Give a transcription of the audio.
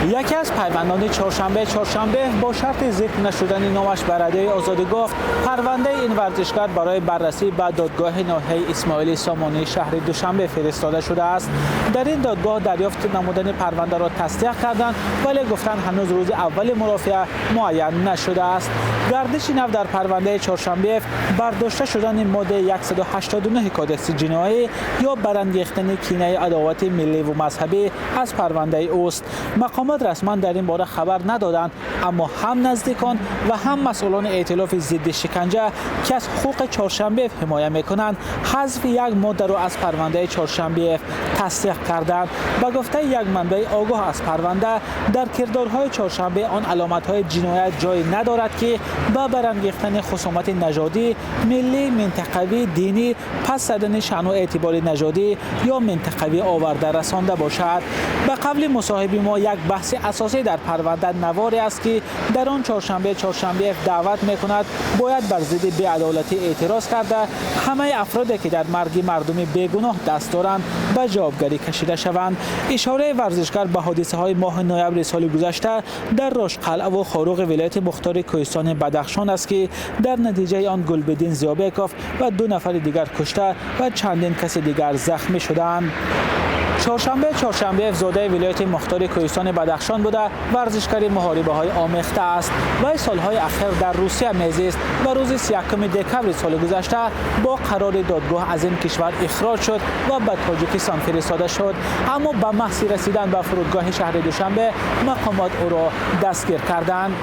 یکی از پیوندان چهارشنبه با شرط ذکر نشدن نامش به رادیوی آزادی گفت پرونده این ورزشکار برای بررسی به دادگاه ناحیه اسماعیل سامانی شهر دوشنبه فرستاده شده است. در این دادگاه دریافت نمودن پرونده را تصدیق کردند ولی گفتند هنوز روز اول مرافعه معین نشده است. گردش نو در پرونده چهارشنبه برداشته شدن ماده 189 کدکس جنایی یا برانگیختن کینه عداوت ملی و مذهبی از پرونده اوست. مقامات رسما در این باره خبر ندادند، اما هم نزدیکان و هم مسئولان ائتلاف ضد شکنجه که از حقوق چهارشنبه حمایت میکنند حذف یک ماده را از پرونده چهارشنبه تصدیق کردند. با گفته یک منبع آگاه از پرونده در کردارهای چهارشنبه آن علامت‌های جنایت جای ندارد که با برانگیختن خصومت نژادی، ملی، منطقوی، دینی، پس زدن شأن و اعتبار نژادی یا منطقوی آورده رسانده باشد. به قبل مصاحبه ما یک بحث اساسی در پرونده نواری است که در آن چهارشنبه دعوت میکند باید بر ضد بی‌عدالتی اعتراض کرده همه افرادی که در مرگ مردم بیگناه دست دارند به جوابگری کشیده شوند. اشاره ورزشکار به حادثه‌های ماه نوامبر سال گذشته در رشقلعه و خاروق ولایت مختار کوهستان بدخشان است که در نتیجه آن گلبدین زیابکوف و 2 نفر دیگر کشته و چندین کس دیگر زخمی شدند. چهارشنبه زاده ولایت مختار کوهستان بدخشان بوده ورزشکار محاربه‌های آمیخته است. وی سالهای اخیر در روسیه میزیست و روز 31 دکمبر سال گذشته با قرار دادگاه از این کشور اخراج شد و به تاجیکستان فرستاده شد، اما به محض رسیدن به فرودگاه شهر دوشنبه مقامات او را دستگیر کردند.